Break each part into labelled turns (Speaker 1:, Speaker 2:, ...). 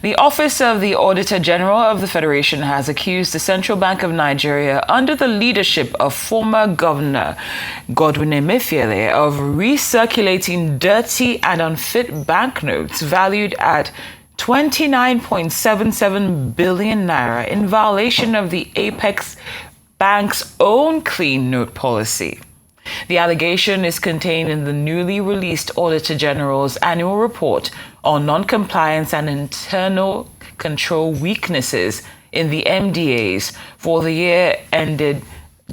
Speaker 1: The Office of the Auditor General of the Federation has accused the Central Bank of Nigeria, under the leadership of former Governor Godwin Emefiele, of recirculating dirty and unfit banknotes valued at 29.77 billion naira in violation of the Apex Bank's own clean note policy. The allegation is contained in the newly released Auditor General's annual report on non-compliance and internal control weaknesses in the MDAs for the year ended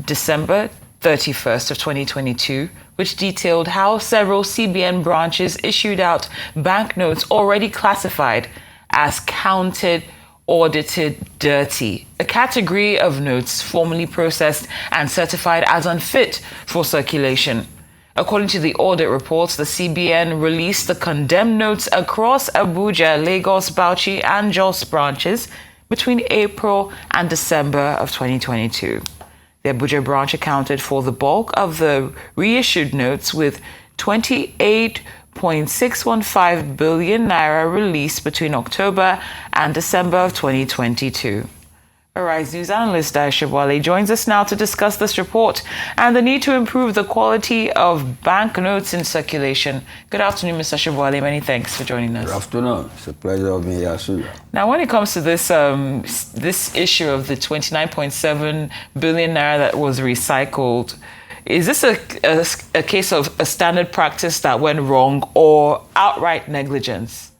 Speaker 1: December 31st of 2022, which detailed how several CBN branches issued out banknotes already classified as counted audited dirty, a category of notes formerly processed and certified as unfit for circulation. According to the audit reports, the CBN released the condemned notes across Abuja, Lagos, Bauchi, and Jos branches between April and December of 2022. The Abuja branch accounted for the bulk of the reissued notes, with 28.615 billion naira released between October and December of 2022. Arise News analyst Dayo Sobowale joins us now to discuss this report and the need to improve the quality of banknotes in circulation. Good afternoon, Mr. Sobowale. Many thanks for joining us.
Speaker 2: Good afternoon. It's a pleasure of being here, Suya.
Speaker 1: Now, when it comes to this this issue of the 29.7 billion naira that was recycled, is this a case of a standard practice that went wrong or outright negligence?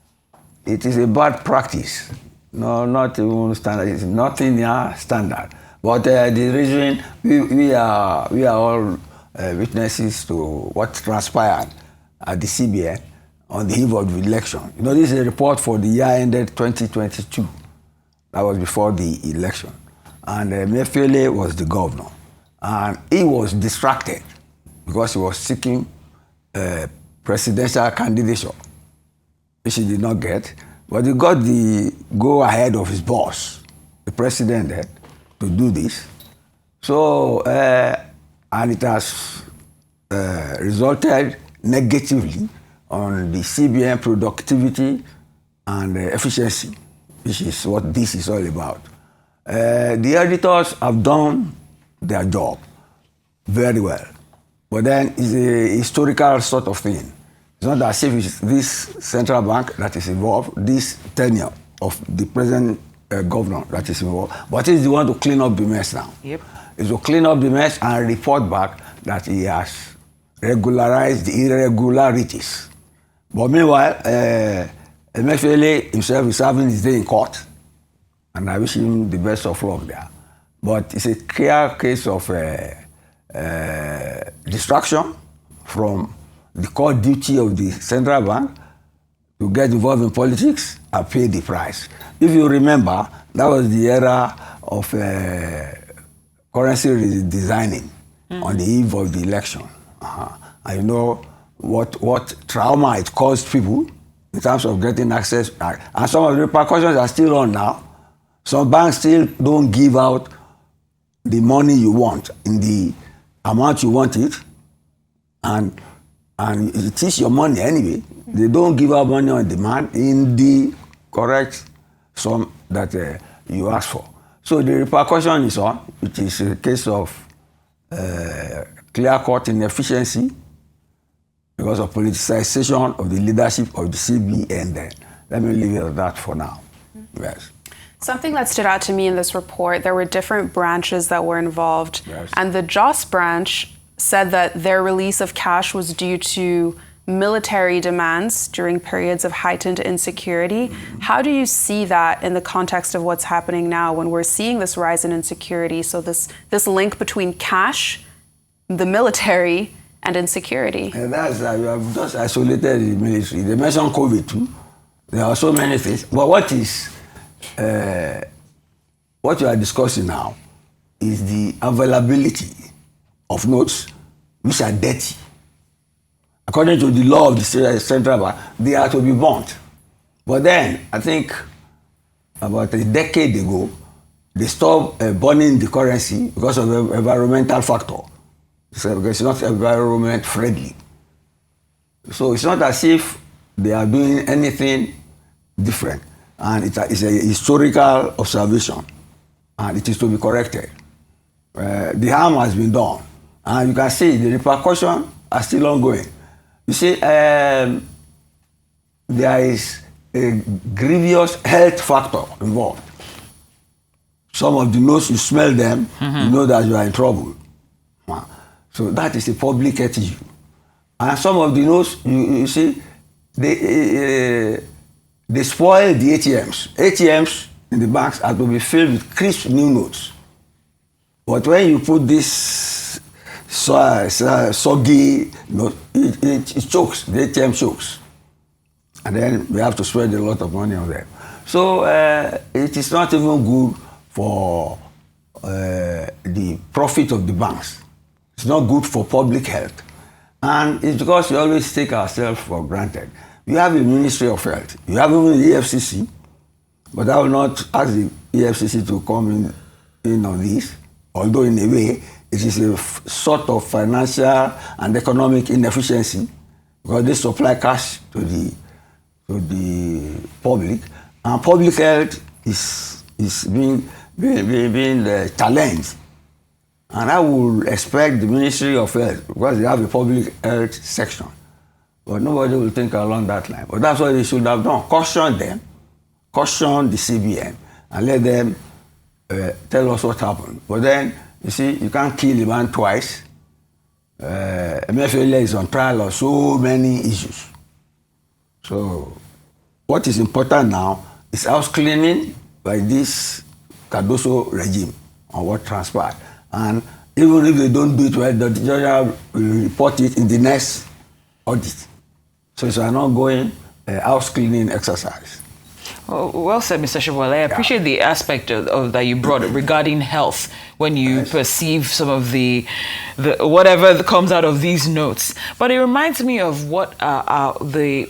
Speaker 2: It is a bad practice. No, not even standard. It's nothing near standard. But the reason we are all witnesses to what transpired at the CBN on the eve of the election. You know, this is a report for the year ended 2022. That was before the election. And Emefiele was the governor. And he was distracted because he was seeking presidential candidature, which he did not get. But he got the go-ahead of his boss, the president, to do this. So, and it has resulted negatively on the CBN productivity and efficiency, which is what this is all about. The auditors have done their job very well, but then it's a historical sort of thing. It's not as if it's this central bank that is involved, this tenure of the present governor that is involved, but it's the one to clean up the mess now.
Speaker 1: Yep.
Speaker 2: It's to clean up the mess and report back that he has regularized the irregularities. But meanwhile, Emefiele himself is having his day in court, and I wish him the best of luck there. But it's a clear case of distraction from the core duty of the central bank to get involved in politics and pay the price. If you remember, that was the era of currency redesigning on the eve of the election. And you know what trauma it caused people in terms of getting access. And some of the repercussions are still on now. Some banks still don't give out the money you want in the amount you want it. And it is your money anyway. They don't give out money on demand in the correct sum that you ask for. So the repercussion is on, which is a case of clear-cut inefficiency because of politicization of the leadership of the CBN. Let me leave it at that for now. Yes.
Speaker 3: Something that stood out to me in this report, there were different branches that were involved.
Speaker 2: Yes.
Speaker 3: And the Jos branch said that their release of cash was due to military demands during periods of heightened insecurity. How do you see that in the context of what's happening now when we're seeing this rise in insecurity? So this link between cash, the military, and insecurity.
Speaker 2: And that's, you have just isolated the military. They mentioned COVID too. There are so many things. But what you are discussing now is the availability of notes which are dirty. According to the law of the central bank, they are to be burnt. But then, I think about a decade ago, they stopped burning the currency because of the environmental factor. Because it's not environment friendly. So it's not as if they are doing anything different. and it's a historical observation, and it is to be corrected. The harm has been done, and you can see the repercussions are still ongoing. You see, there is a grievous health factor involved. Some of the notes, you smell them, you know that you are in trouble. So that is a public health issue. And some of the notes, you see, they spoil the ATMs. ATMs in the banks are to be filled with crisp new notes. But when you put this soggy note, it chokes, the ATM chokes. And then we have to spend a lot of money on them. So it is not even good for the profit of the banks. It's not good for public health. And it's because we always take ourselves for granted. You have a Ministry of Health. You have even the EFCC, but I will not ask the EFCC to come in on this, although in a way it is a sort of financial and economic inefficiency because they supply cash to the public, and public health is being challenged. And I would expect the Ministry of Health, because they have a public health section, but nobody will think along that line. But that's what they should have done. Caution them, caution the CBN, and let them tell us what happened. But then, you see, you can't kill a man twice. MFLA is on trial on so many issues. So, what is important now is house cleaning by this Cardoso regime on what transpired. And even if they don't do it well, the judge will report it in the next audit. So it's an ongoing house cleaning exercise.
Speaker 1: Well said, Mr. Sobowale. I appreciate the aspect of that you brought regarding health when you perceive some of the whatever comes out of these notes. But it reminds me of what the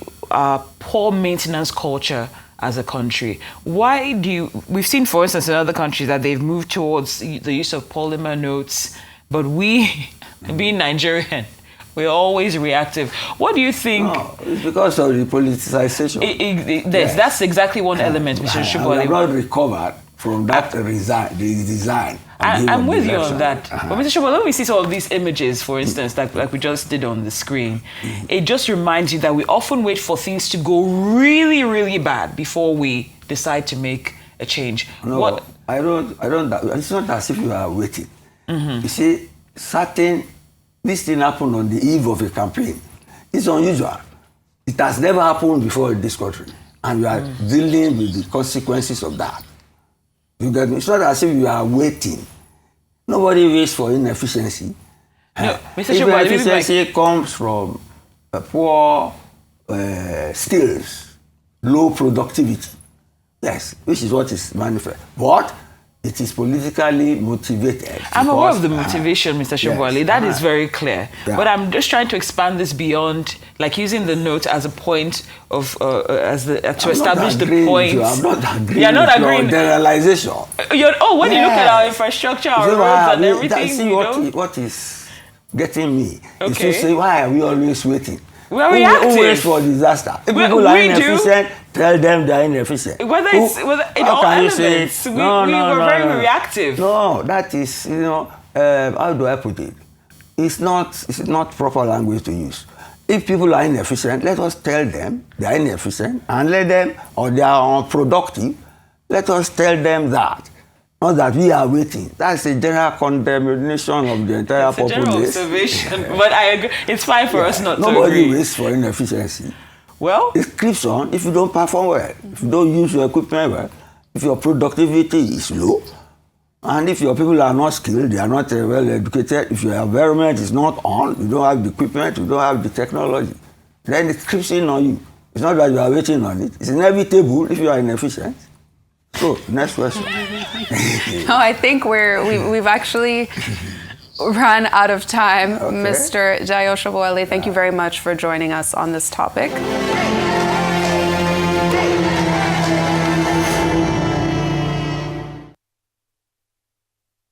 Speaker 1: poor maintenance culture as a country. We've seen, for instance, in other countries that they've moved towards the use of polymer notes, but we, being Nigerian, we're always reactive. What do you think? No,
Speaker 2: it's because of the politicization.
Speaker 1: That's exactly one element, Mr. Sobowale.
Speaker 2: We have not recovered from that design.
Speaker 1: I'm with you on that. But Mr. Sobowale, when we see some of these images, for instance, like we just did on the screen, it just reminds you that we often wait for things to go really, really bad before we decide to make a change.
Speaker 2: No, I don't. It's not as if you are waiting. You see, this thing happened on the eve of a campaign. It's unusual. It has never happened before in this country. And we are dealing with the consequences of that. You get me? It's not as if you are waiting. Nobody waits for inefficiency.
Speaker 1: No, Mr. Sobowale,
Speaker 2: inefficiency comes from poor skills, low productivity. Yes, which is what is manifest. But it is politically motivated.
Speaker 1: I'm aware of the motivation, Mr. Sobowale. That is very clear. Yeah. But I'm just trying to expand this beyond, like using the note as a point of, to establish the point.
Speaker 2: I'm not agreeing.
Speaker 1: You're not agreeing.
Speaker 2: With generalization.
Speaker 1: When you look at our infrastructure, our roads and everything,
Speaker 2: what is getting me is to say, why are we always waiting?
Speaker 1: We're reactive.
Speaker 2: Who waits for disaster? If people are inefficient, tell them they're inefficient.
Speaker 1: Whether in all elements, we were very reactive.
Speaker 2: No, that is, how do I put it? It's not proper language to use. If people are inefficient, let us tell them they are inefficient and or they are unproductive, let us tell them that. Not that we are waiting. That's a general condemnation of the entire populace.
Speaker 1: It's a general observation, but I agree. It's fine for us not to agree.
Speaker 2: Nobody waits for inefficiency.
Speaker 1: Well,
Speaker 2: it creeps on if you don't perform well, if you don't use your equipment well, if your productivity is low, and if your people are not skilled, they are not well educated, if your environment is not on, you don't have the equipment, you don't have the technology, then it creeps in on you. It's not that you are waiting on it. It's inevitable if you are inefficient. So, next question.
Speaker 3: No, I think we've actually run out of time. Okay. Mr. Dayo Sobowale, thank you very much for joining us on this topic.